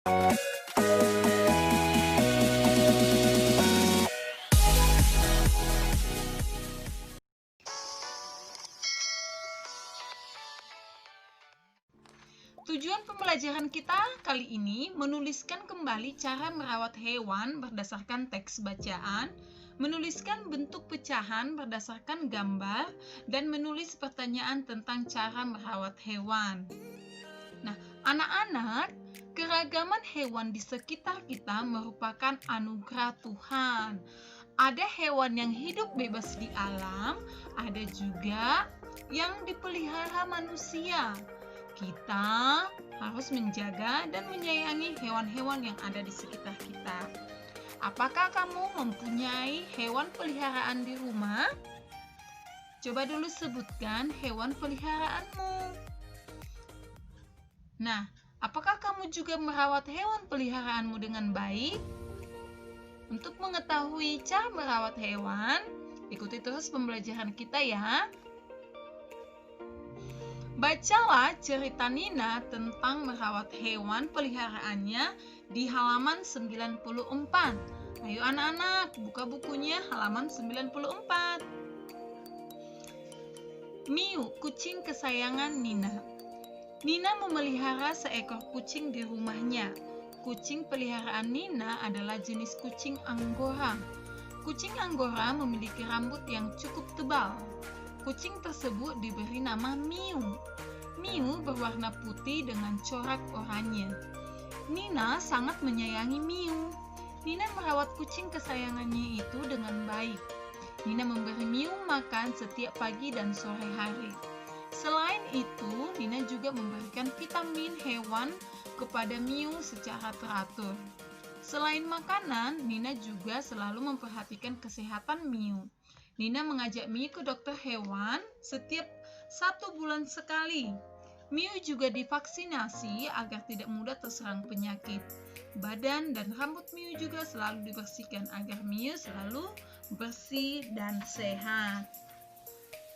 Tujuan pembelajaran kita kali ini menuliskan kembali cara merawat hewan berdasarkan teks bacaan, menuliskan bentuk pecahan berdasarkan gambar, dan menulis pertanyaan tentang cara merawat hewan. Nah, anak-anak, keragaman hewan di sekitar kita merupakan anugerah Tuhan. Ada hewan yang hidup bebas di alam, ada juga yang dipelihara manusia. Kita harus menjaga dan menyayangi hewan-hewan yang ada di sekitar kita. Apakah kamu mempunyai hewan peliharaan di rumah? Coba dulu sebutkan hewan peliharaanmu. Nah, apakah kamu juga merawat hewan peliharaanmu dengan baik? Untuk mengetahui cara merawat hewan, ikuti terus pembelajaran kita ya. Bacalah cerita Nina tentang merawat hewan peliharaannya di halaman 94. Ayo anak-anak, buka bukunya halaman 94. Miu, kucing kesayangan Nina. Nina memelihara seekor kucing di rumahnya. Kucing peliharaan Nina adalah jenis kucing Angora. Kucing Angora memiliki rambut yang cukup tebal. Kucing tersebut diberi nama Miu. Miu berwarna putih dengan corak oranye. Nina sangat menyayangi Miu. Nina merawat kucing kesayangannya itu dengan baik. Nina memberi Miu makan setiap pagi dan sore hari. Selain itu, Nina juga memberikan vitamin hewan kepada Miu secara teratur. Selain makanan, Nina juga selalu memperhatikan kesehatan Miu. Nina mengajak Miu ke dokter hewan setiap 1 bulan sekali. Miu juga divaksinasi agar tidak mudah terserang penyakit. Badan dan rambut Miu juga selalu dibersihkan agar Miu selalu bersih dan sehat.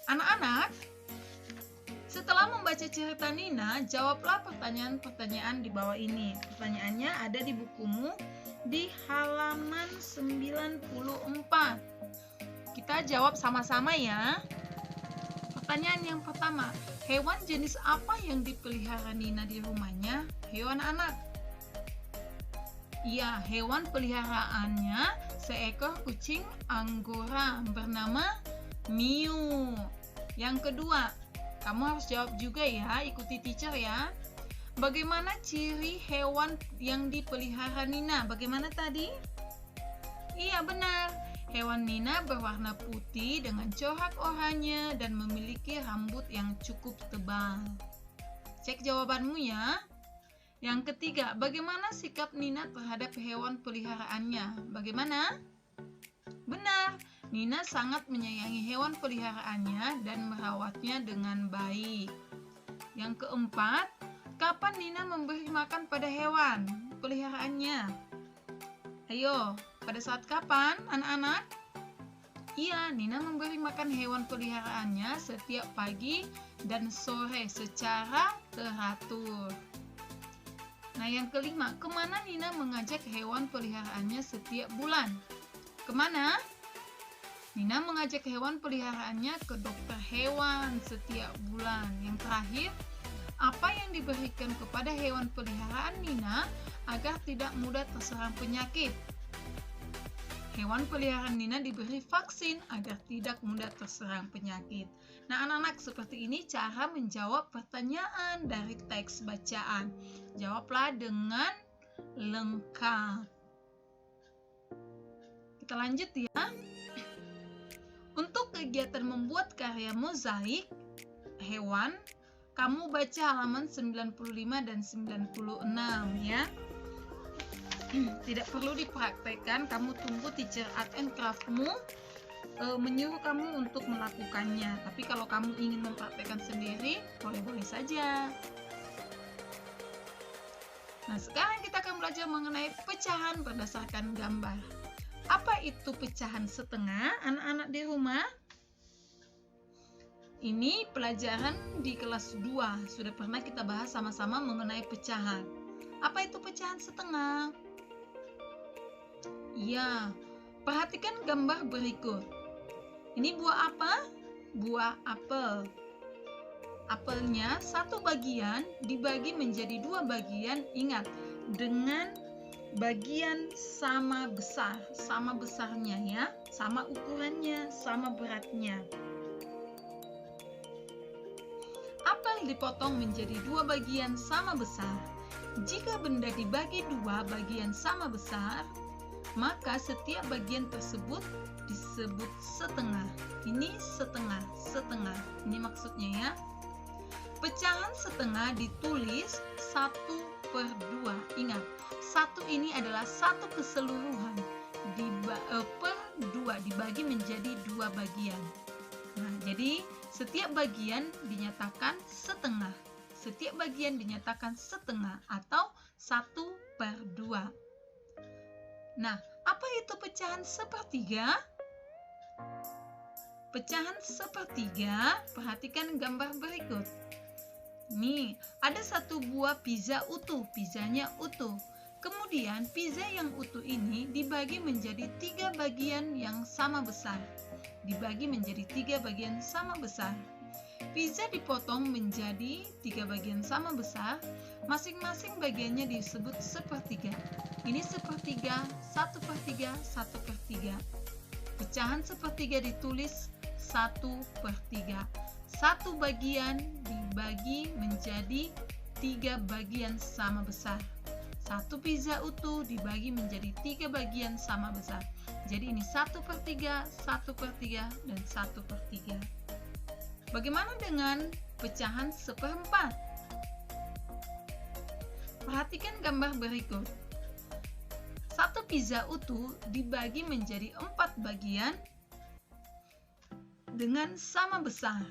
Anak-anak, setelah membaca cerita Nina, jawablah pertanyaan-pertanyaan di bawah ini. Pertanyaannya ada di bukumu di halaman 94. Kita jawab sama-sama ya. Pertanyaan yang pertama, hewan jenis apa yang dipelihara Nina di rumahnya? Ayo anak-anak. Iya, hewan peliharaannya seekor kucing Angora bernama Miu. Yang kedua, kamu harus jawab juga ya, ikuti teacher ya. Bagaimana ciri hewan yang dipelihara Nina? Bagaimana tadi? Iya benar. Hewan Nina berwarna putih dengan corak oranye dan memiliki rambut yang cukup tebal. Cek jawabanmu ya. Yang ketiga, bagaimana sikap Nina terhadap hewan peliharaannya? Bagaimana? Benar, Nina sangat menyayangi hewan peliharaannya dan merawatnya dengan baik. Yang keempat, kapan Nina memberi makan pada hewan peliharaannya? Ayo, pada saat kapan, anak-anak? Iya, Nina memberi makan hewan peliharaannya setiap pagi dan sore secara teratur. Nah, yang kelima, kemana Nina mengajak hewan peliharaannya setiap bulan? Kemana? Nina mengajak hewan peliharaannya ke dokter hewan setiap bulan. Yang terakhir, apa yang diberikan kepada hewan peliharaan Nina agar tidak mudah terserang penyakit? Hewan peliharaan Nina diberi vaksin agar tidak mudah terserang penyakit. Nah, anak-anak, seperti ini cara menjawab pertanyaan dari teks bacaan. Jawablah dengan lengkap. Kita lanjut ya. Untuk kegiatan membuat karya mozaik hewan, kamu baca halaman 95 dan 96 ya. Tidak perlu dipraktekkan, kamu tunggu teacher art and craftmu menyuruh kamu untuk melakukannya. Tapi kalau kamu ingin mempraktekkan sendiri, boleh-boleh saja. Nah, sekarang kita akan belajar mengenai pecahan berdasarkan gambar. Apa itu pecahan setengah, anak-anak di rumah? Ini pelajaran di kelas 2. Sudah pernah kita bahas sama-sama mengenai pecahan. Apa itu pecahan setengah? Ya, perhatikan gambar berikut. Ini buah apa? Buah apel. Apelnya satu bagian dibagi menjadi dua bagian, ingat, dengan bagian sama besar, sama besarnya ya, sama ukurannya, sama beratnya. Apel dipotong menjadi dua bagian sama besar. Jika benda dibagi dua bagian sama besar, maka setiap bagian tersebut disebut setengah. Ini setengah, setengah. Ini maksudnya ya. Pecahan setengah ditulis 1/2. Ingat, satu ini adalah satu keseluruhan per 2 dibagi menjadi dua bagian. Nah, jadi setiap bagian dinyatakan setengah. Setiap bagian dinyatakan setengah atau 1/2. Nah, apa itu pecahan sepertiga? Pecahan sepertiga, perhatikan gambar berikut. Nih, ada satu buah pizza utuh, pizzanya utuh. Kemudian pizza yang utuh ini dibagi menjadi 3 bagian yang sama besar. Dibagi menjadi 3 bagian sama besar. Pizza dipotong menjadi 3 bagian sama besar. Masing-masing bagiannya disebut sepertiga. Ini sepertiga, 1/3, 1/3. Pecahan sepertiga ditulis 1/3. Satu bagian dibagi menjadi 3 bagian sama besar. Satu pizza utuh dibagi menjadi 3 bagian sama besar. Jadi ini 1/3, 1/3, dan 1/3. Bagaimana dengan pecahan 1/4? Perhatikan gambar berikut. Satu pizza utuh dibagi menjadi 4 bagian dengan sama besar.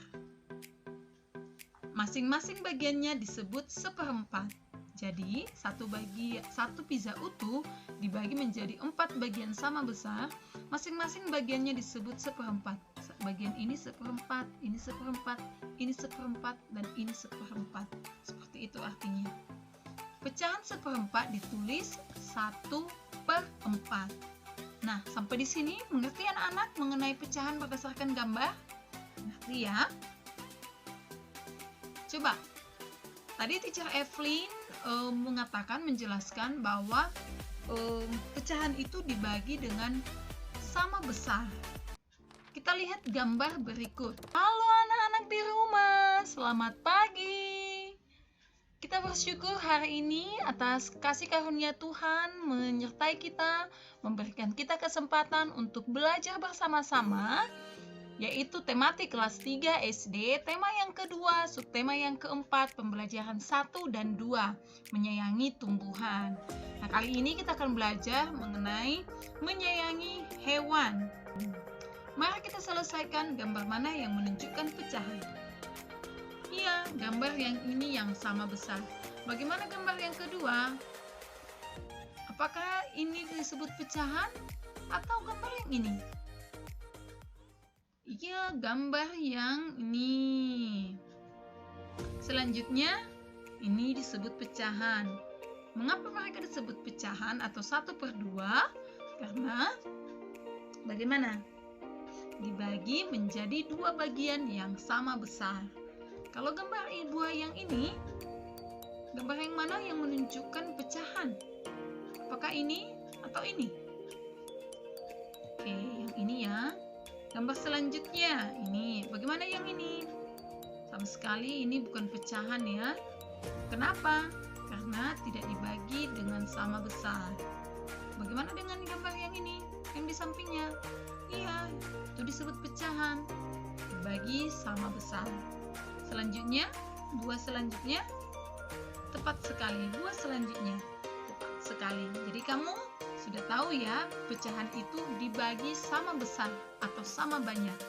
Masing-masing bagiannya disebut 1/4. Jadi, satu pizza utuh dibagi menjadi 4 bagian sama besar, masing-masing bagiannya disebut 1/4. Bagian ini 1/4, ini 1/4, ini 1/4, dan ini 1/4. Seperti itu artinya. Pecahan 1/4 ditulis 1/4. Nah, sampai di sini mengerti anak-anak mengenai pecahan berdasarkan gambar? Mengerti ya? Coba, tadi Teacher Evelyn menjelaskan bahwa pecahan itu dibagi dengan sama besar. Kita lihat gambar berikut. Halo anak-anak di rumah, selamat pagi. Kita bersyukur hari ini atas kasih karunia Tuhan menyertai kita, memberikan kita kesempatan untuk belajar bersama-sama, yaitu tematik kelas 3 SD, tema yang kedua, subtema yang keempat, pembelajaran 1 dan 2, menyayangi tumbuhan. Nah, kali ini kita akan belajar mengenai menyayangi hewan. Mari kita selesaikan gambar mana yang menunjukkan pecahan. Iya, gambar yang ini yang sama besar. Bagaimana gambar yang kedua? Apakah ini disebut pecahan atau gambar yang ini? Iya, gambar yang ini. Selanjutnya, ini disebut pecahan. Mengapa mereka disebut pecahan atau 1/2? Karena bagaimana? Dibagi menjadi 2 bagian yang sama besar. Kalau gambar buah yang ini, gambar yang mana yang menunjukkan pecahan? Apakah ini atau ini? Oke, yang ini ya. Gambar selanjutnya, ini. Bagaimana yang ini? Sama sekali ini bukan pecahan ya. Kenapa? Karena tidak dibagi dengan sama besar. Bagaimana dengan gambar yang ini? Yang di sampingnya? Iya, itu disebut pecahan. Dibagi sama besar. Selanjutnya, buah selanjutnya tepat sekali. Buah selanjutnya tepat sekali. Jadi kamu sudah tahu ya, pecahan itu dibagi sama besar atau sama banyak.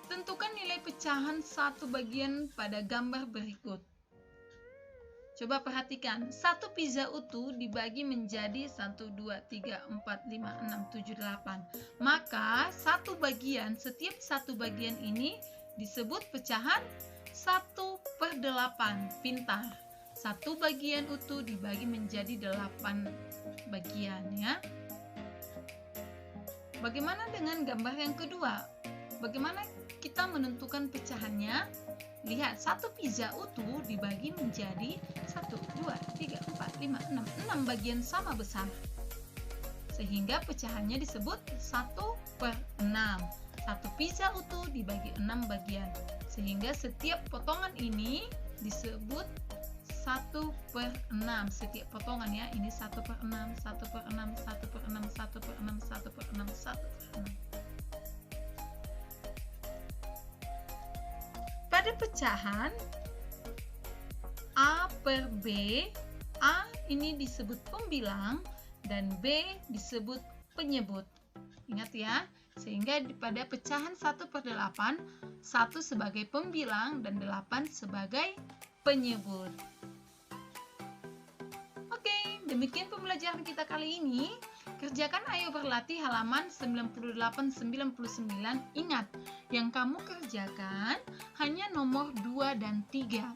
Tentukan nilai pecahan satu bagian pada gambar berikut. Coba perhatikan, satu pizza utuh dibagi menjadi 1, 2, 3, 4, 5, 6, 7, 8. Maka setiap satu bagian ini disebut pecahan 1/4. 1/8. Pintar. 1 bagian utuh dibagi menjadi 8 bagian ya. Bagaimana dengan gambar yang kedua? Bagaimana kita menentukan pecahannya? Lihat, 1 pizza utuh dibagi menjadi 1, 2, 3, 4, 5, 6 bagian sama besar. Sehingga pecahannya disebut 1/6. 1 pizza utuh dibagi 6 bagian. Sehingga setiap potongan ini disebut 1/6. Setiap potongan ya, ini 1/6, 1/6, 1/6, 1/6, 1/6, 1/6. Pada pecahan A per B, A ini disebut pembilang dan B disebut penyebut. Ingat ya, sehingga pada pecahan 1/8, 1 sebagai pembilang dan 8 sebagai penyebut. Oke, demikian pembelajaran kita kali ini. Kerjakan Ayo Berlatih halaman 98-99. Ingat, yang kamu kerjakan hanya nomor 2 dan 3.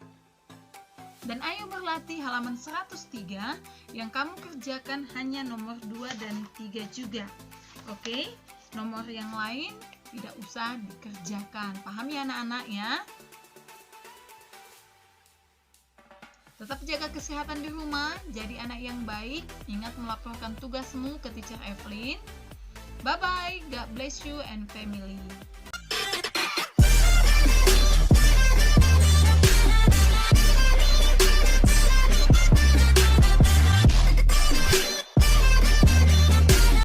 Dan Ayo Berlatih halaman 103, yang kamu kerjakan hanya nomor 2 dan 3 juga. Oke, nomor yang lain tidak usah dikerjakan. Paham ya anak-anak ya? Tetap jaga kesehatan di rumah, jadi anak yang baik. Ingat melaporkan tugasmu ke Teacher Evelyn. Bye-bye, God bless you and family.